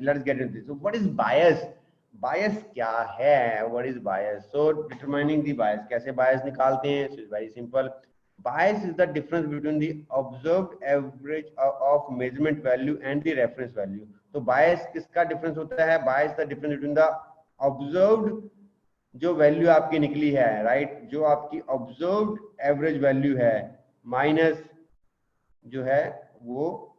Let's get into this. So what is bias? Bias क्या है? What is bias? So determining the bias, कैसे bias निकालते हैं? So it's very simple. Bias is the difference between the observed average of measurement value and the reference value. तो bias किसका difference होता है? Bias the difference between the observed जो value आपकी निकली है, राइट, जो आपकी ऑब्जर्व्ड एवरेज वैल्यू है माइनस जो है वो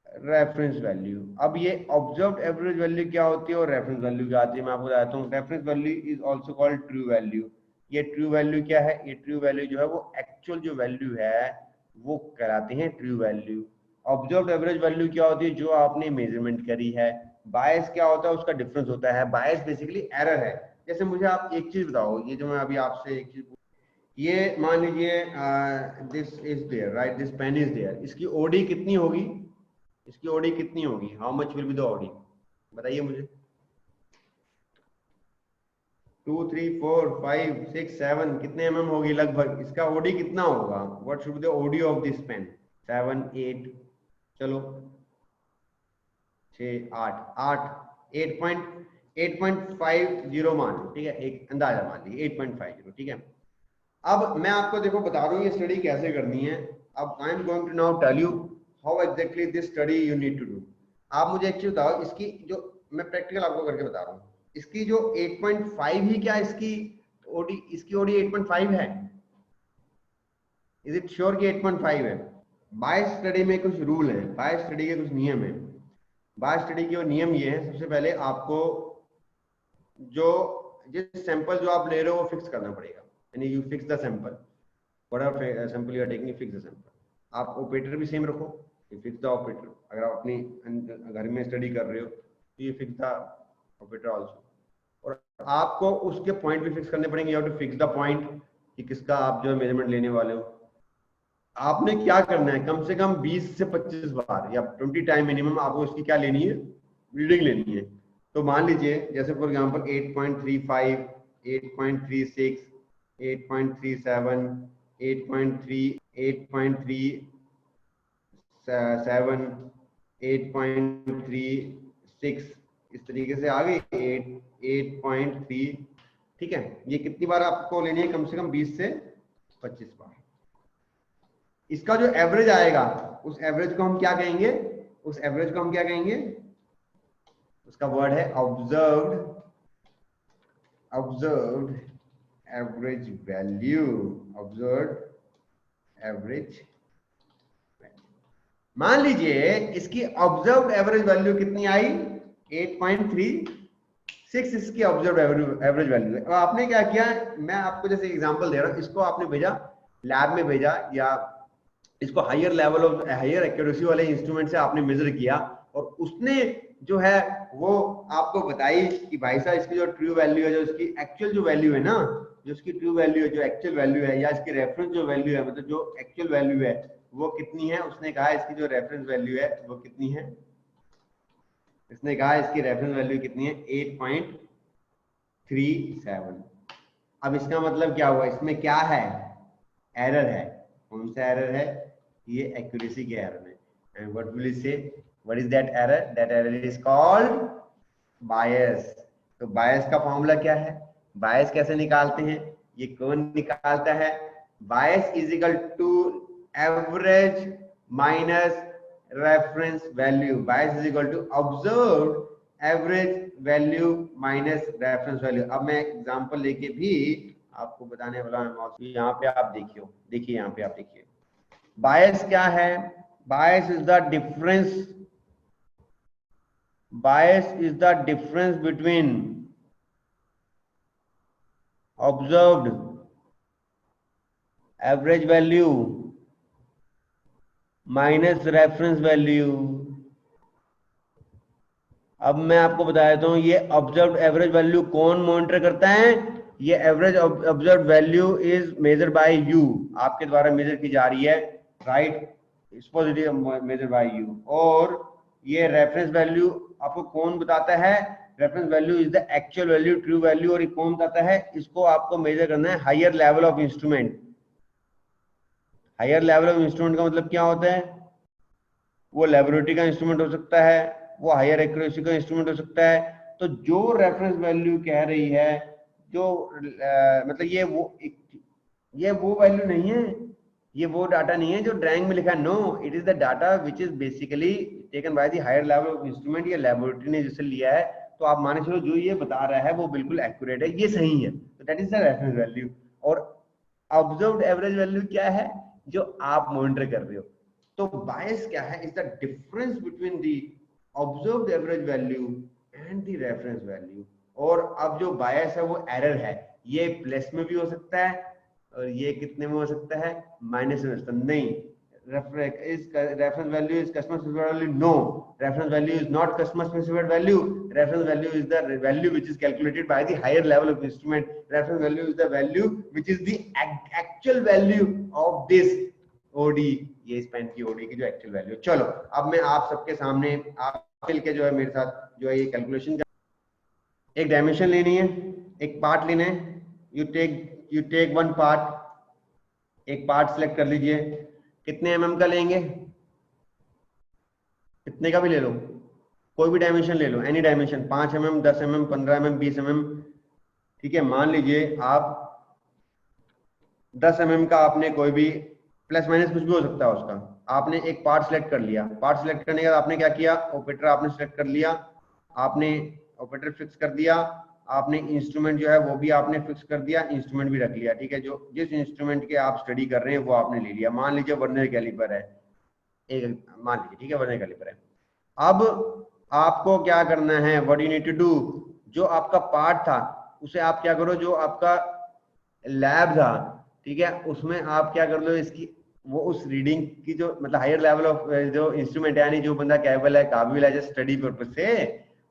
रेफरेंस वैल्यू। अब ये ऑब्जर्व्ड एवरेज वैल्यू क्या होती है और रेफरेंस वैल्यू क्या आती है, मैं आपको बताता हूँ। Reference value is also called true value. ये ट्रू वैल्यू क्या है? ये ट्रू वैल्यू जो है वो एक्चुअल जो वैल्यू है वो कहलाती है true value. Observed average value क्या होती है? जो आपने मेजरमेंट करी है। बायस क्या होता है? उसका डिफरेंस होता है। बायस बेसिकली एरर है। जैसे मुझे आप एक चीज बताओ, ये जो मैं अभी आपसे एक चीज, ये मान लीजिए this is there, right, this pen is there, इसकी ओडी कितनी होगी? इसकी ओडी कितनी होगी? How much will be the OD? बताइए मुझे। 2 3 4 5 6 7 कितने mm होगी लगभग? इसका ओडी कितना होगा? What should be the OD of this pen? 7 8, चलो 6 8 8.50 मान लो, ठीक है, एक अंदाजा मान लीजिए 8.50, ठीक है। अब मैं आपको देखो बता रहा हूँ ये स्टडी कैसे करनी है। अब I am going to now tell you how exactly this study you need to do. आप मुझे एक चीज बताओ, इसकी जो मैं प्रैक्टिकल आपको करके बता रहा हूँ, इसकी जो 8.5 ही क्या इसकी ओडी, इसकी ओडी 8.5 है? इज इट श्योर कि 8.5 है? बायस स्टडी में कुछ रूल है, बायस स्टडी के कुछ नियम है। बायस स्टडी के नियम ये है, सबसे पहले आपको जो जिस सैंपल जो आप ले रहे हो वो फिक्स करना पड़ेगा, यानी you fix the sample, whatever sample you are taking, fix the sample. आप ऑपरेटर भी सेम रखो, यू फिक्स द ऑपरेटर। अगर आप अपनी घर में स्टडी कर रहे हो तो you fix the operator also. और आपको उसके पॉइंट भी फिक्स करने पड़ेंगे, you have to fix the point कि किसका आप जो है मेजरमेंट लेने वाले हो। आपने क्या करना है, कम से कम 20 से 25 बार या 20 टाइम मिनिमम आपको इसकी क्या लेनी है? रीडिंग लेनी है। तो मान लीजिए जैसे फॉर एग्जांपल 8.35, 8.36, 8.37, 8.3, 8.37, 8.36, इस तरीके से आ गई 8.3, ठीक है। ये कितनी बार आपको लेनी है? कम से कम 20 से 25 बार। इसका जो एवरेज आएगा उस एवरेज को हम क्या कहेंगे? उस एवरेज को हम क्या कहेंगे? उसका वर्ड है observed, observed average value, observed average. मान लीजिए इसकी ऑब्जर्व्ड एवरेज वैल्यू कितनी आई? 8.36 इसकी ऑब्जर्व्ड एवरेज वैल्यू है। और आपने क्या किया, मैं आपको जैसे एग्जांपल दे रहा हूं, इसको आपने भेजा लैब में भेजा, या इसको higher level of higher accuracy वाले इंस्ट्रूमेंट से आपने मेजर किया, और उसने जो है वो आपको बताई कि भाई साहब इसकी जो ट्रू वैल्यू है, जो इसकी एक्चुअल जो वैल्यू है ना, जो इसकी ट्रू वैल्यू है, जो एक्चुअल वैल्यू है, या इसकी रेफरेंस जो वैल्यू है, मतलब जो एक्चुअल वैल्यू है वो कितनी है? उसने कहा इसकी जो रेफरेंस वैल्यू है वो कितनी है? इसने कहा इसकी रेफरेंस वैल्यू कितनी है? 8.37। अब इसका मतलब क्या हुआ? इसमें क्या है? एरर है। कौन सा एरर है? ये एक्यूरेसी के एरर है। And what will you say? What is that error? That error is called bias. तो बायस का फॉर्मूला क्या है? बायस कैसे निकालते हैं? ये कौन निकालता है? Bias is equal to average minus reference value. Bias is equal to observed average value minus reference value. अब मैं एग्जांपल लेके भी आपको बताने वाला हूं। यहाँ पे आप देखिए यहाँ पे आप देखिए बायस क्या है? Bias is the difference, bias is the difference between observed average value minus reference value. अब मैं आपको बता देता हूं ये ऑब्जर्व्ड एवरेज वैल्यू कौन मॉनिटर करता है? ये average observed value is measure by you, आपके द्वारा मेजर की जा रही है, right, positive measure by you. और ये रेफरेंस वैल्यू आपको कौन बताता है? Reference value is the actual value, true value. और ये कौन बताता है? इसको आपको मेजर करना है higher level of instrument. Higher level of instrument का मतलब क्या होता है? वो लेबोरेटरी का इंस्ट्रूमेंट हो सकता है, वो हायर एक्यूरेसी का इंस्ट्रूमेंट हो सकता है। तो जो रेफरेंस वैल्यू कह रही है, जो मतलब ये वो वैल्यू नहीं है, ये वो डाटा नहीं है जो ड्राइंग में लिखा है। No, it is the data which is basically taken by the higher level of instrument या लेबोरेटरी ने जिससे लिया है। तो आप माने चलो जो ये बता रहा है वो बिल्कुल एक्यूरेट है, ये सही है, तो that is the reference value. और ऑब्जर्व्ड एवरेज वैल्यू क्या है, जो आप मॉनिटर कर रहे हो। तो बायस क्या है, is the difference between the observed average value and the reference value. और अब जो बायस है वो एरर है, ये प्लस में भी हो सकता है और ये कितने में हो सकता है, माइनस में हो सकता है। नहीं, reference value is customer specified value? No, reference value is not customer specified value. Reference value is the value which is calculated by the higher level of instrument. Reference value is the value which is the actual value of this OD, ये Spain की OD की जो actual value. चलो अब मैं आप सबके सामने, आप मिलके जो है मेरे साथ जो है ये कैलकुलेशन, एक डायमेंशन लेनी है, एक पार्ट लेना है। यू टेक वन पार्ट, एक पार्ट सिलेक्ट कर लीजिए। कितने mm का लेंगे, कितने का भी ले लो, कोई भी डायमेंशन ले लो, any dimension, 5 mm, 10 mm, 15 mm, 20 mm, ठीक है। मान लीजिए आप 10 mm का, आपने कोई भी प्लस माइनस कुछ भी हो सकता है उसका, आपने एक पार्ट सिलेक्ट कर लिया। पार्ट सिलेक्ट करने के बाद आपने क्या किया, ऑपरेटर आपने सिलेक्ट कर लिया, आपने ऑपरेटर फिक्स कर दिया, आपने इंस्ट्रूमेंट जो है वो भी आपने फिक्स कर दिया, इंस्ट्रूमेंट भी रख लिया, ठीक है। जो जिस इंस्ट्रूमेंट के आप स्टडी कर रहे हैं वो आपने ले लिया। मान लीजिए वर्नियर कैलिपर है, एक मान लीजिए, ठीक है, वर्नियर कैलिपर है। अब आपको क्या करना है, what you need to do, जो आपका पार्ट था उसे आप क्या करो, जो आपका लैब था, ठीक है, उसमें आप क्या कर लो, इसकी वो उस रीडिंग की जो मतलब हायर लेवल ऑफ जो इंस्ट्रूमेंट है, यानी जो बंदा कैपेबल है, काबिल है स्टडी पर्पज से,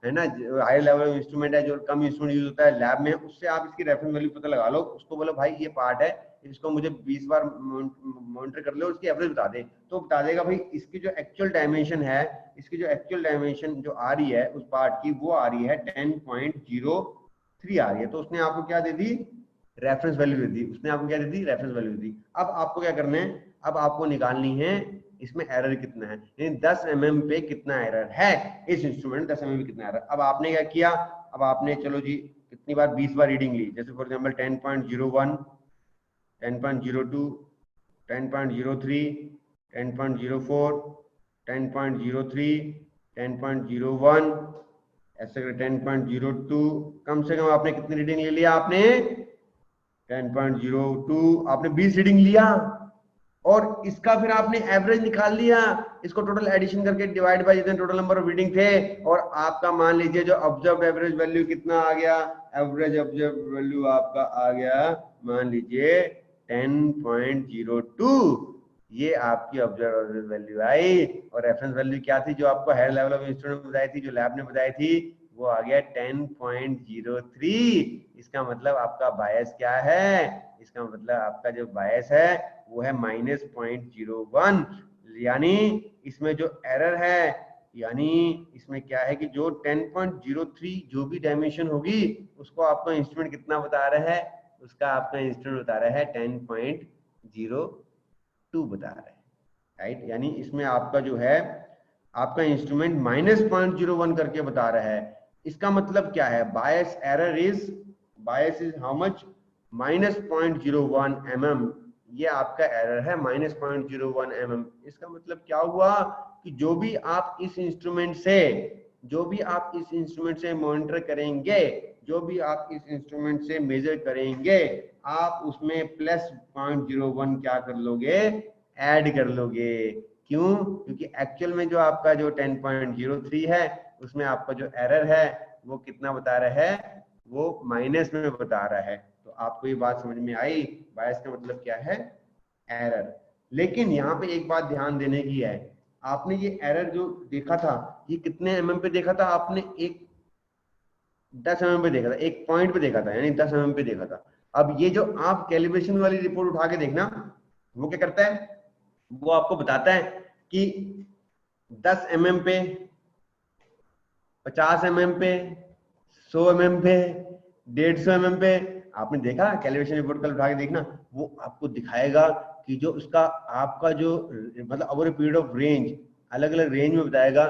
है ना, हायर लेवल ऑफ इंस्ट्रूमेंट है, जो कम इंस्ट्रूमेंट यूज होता है लैब में, उससे आप इसकी रेफरेंस वैल्यू पता लगा लो। उसको बोलो भाई ये पार्ट है, इसको मुझे 20 बार मॉनिटर कर लो, उसकी एवरेज बता दे, तो बता देगा भाई इसकी जो एक्चुअल डायमेंशन है, इसकी जो एक्चुअल डायमेंशन जो आ रही है उस पार्ट की, वो आ रही है 10.03 आ रही है। तो उसने आपको क्या दे दी, रेफरेंस वैल्यू दे दी, उसने आपको क्या दे दी, रेफरेंस वैल्यू दी। अब आपको क्या करना है, अब आपको निकालनी है इसमें एरर कितना है, यानी 10 mm पे कितना एरर है, इस इंस्ट्रूमेंट 10 mm पे कितना एरर। अब आपने क्या किया, अब आपने चलो जी कितनी बार, 20 बार रीडिंग ली, जैसे फॉर एग्जांपल 10.01, 10.02, 10.03, 10.04, 10.03, 10.01, ऐसे करके 10.02, कम से कम आपने कितनी रीडिंग ले लिया, आपने 10.02, आपने 20 रीडिंग लिया, और इसका फिर आपने एवरेज निकाल लिया, इसको टोटल एडिशन करके डिवाइड बाय जितने टोटल नंबर ऑफ रीडिंग थे, और आपका मान लीजिए जो ऑब्जर्व्ड एवरेज वैल्यू कितना आ गया, एवरेज ऑब्जर्व्ड वैल्यू आपका आ गया मान लीजिए 10.02, ये आपकी ऑब्जर्व्ड वैल्यू आई। और रेफरेंस वैल्यू क्या थी, जो आपको हायर लेवल ऑफ इंस्ट्रूमेंट बताई थी, जो लैब ने बताई थी, वो आ गया 10.03। इसका मतलब आपका बायस क्या है, इसका मतलब आपका जो बायस है वो है -0.01, यानी इसमें जो एरर है, यानी इसमें क्या है कि जो 10.03 जो भी डायमेंशन होगी उसको आपका इंस्ट्रूमेंट कितना बता रहा है, उसका आपका इंस्ट्रूमेंट बता रहा है 10.02 बता रहा है, राइट। यानी इसमें आपका जो है आपका इंस्ट्रूमेंट -0.01 करके बता रहा है। इसका मतलब क्या है, bias error is, bias is how much, -0.01 mm, ये आपका एरर है -0.01 mm। इसका मतलब क्या हुआ कि जो भी आप इस इंस्ट्रूमेंट से, जो भी आप इस इंस्ट्रूमेंट से मॉनिटर करेंगे, जो भी आप इस इंस्ट्रूमेंट से मेजर करेंगे, आप उसमें +0.01 क्या कर लोगे, ऐड कर लोगे। क्यों, क्योंकि एक्चुअल में जो आपका जो 10.03 है उसमें आपका जो एरर है वो कितना बता रहा है, वो माइनस में बता रहा है। तो आपको ये बात समझ में आई, बायस का मतलब क्या है, एरर। लेकिन यहाँ पे एक बात ध्यान देने की है, आपने ये एरर जो देखा था ये कितने mm पे देखा था, आपने एक 10 mm पे देखा था, एक पॉइंट पे देखा था, यानी 10 mm पे देखा था। अब ये जो आप कैलिब्रेशन वाली रिपोर्ट उठा के देखना, वो क्या करता है, वो आपको बताता है कि 10 mm पे, 50 mm पे, 100 mm पे, 150 mm पे, आपने देखा कैलिब्रेशन रिपोर्ट कल उठा के देखना, वो आपको दिखाएगा कि जो उसका आपका जो मतलब over a period of range, अलग अलग रेंज में बताएगा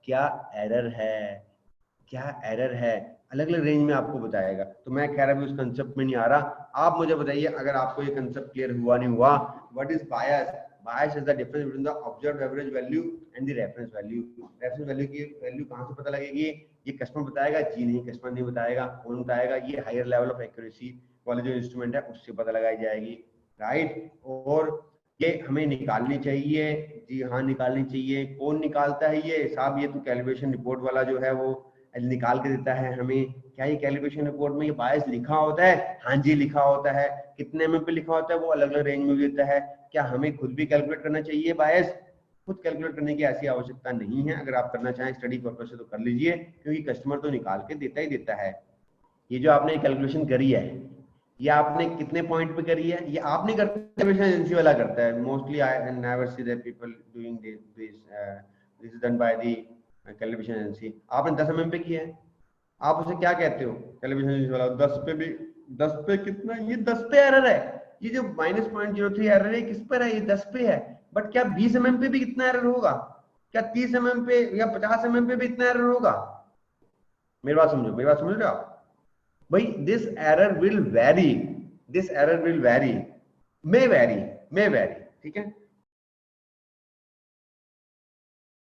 क्या एरर है, क्या एरर है, अलग अलग रेंज में आपको बताएगा। तो मैं कह रहा हूँ उस कंसेप्ट में नहीं आ रहा। आप मुझे बताइए अगर आपको ये कंसेप्ट क्लियर हुआ नहीं हुआ, what is bias? Bias is the difference between the observed average value and the reference value. Reference value की वैल्यू कहां से पता लगेगी? ये कस्टमर बताएगा जी? नहीं, कस्टमर नहीं बताएगा, कौन बताएगा? ये हायर लेवल ऑफ एक्यूरेसी वाले जो इंस्ट्रूमेंट है उससे पता लगाई जाएगी, राइट। और ये हमें निकालनी चाहिए, जी हाँ निकालनी चाहिए। कौन निकालता है ये साहब? ये तो कैलिब्रेशन रिपोर्ट वाला जो है वो निकाल के देता है हमें। क्या ये कैलिब्रेशन रिपोर्ट में ये बायस लिखा होता है? हाँ जी लिखा होता है। कितने में पे लिखा होता है? वो अलग अलग रेंज में भी देता है। क्या हमें खुद भी कैलकुलेट करना चाहिए बायस? खुद कैलकुलेट करने की ऐसी आवश्यकता नहीं है। अगर आप करना चाहें स्टडी पर्पज से तो कर लीजिए, क्योंकि कस्टमर तो निकाल के देता ही देता है। ये जो आपने कैलकुलेशन करी है, ये आपने कितने पॉइंट पे करी है? ये आप नहीं करते, कैलकुलेशन एजेंसी वाला करता है। Mostly I never see that people doing this is done by the calculation agency. आपने 10 mm पे किया है, आप उसे क्या कहते हो? कैलकुलेशन एजेंसी वाला 10 पे भी, 10 पे कितना? ये 10 पे एरर है। ये जो -0.03 एरर है किस पर है? ये 10 पे है। बट क्या 20 mm पे भी इतना एरर होगा? क्या 30 mm पे या 50 mm पे भी इतना एरर होगा? मेरी बात समझो, मेरी बात समझ रहे हो आप भाई? This error will very, this error will very, may very, ठीक है।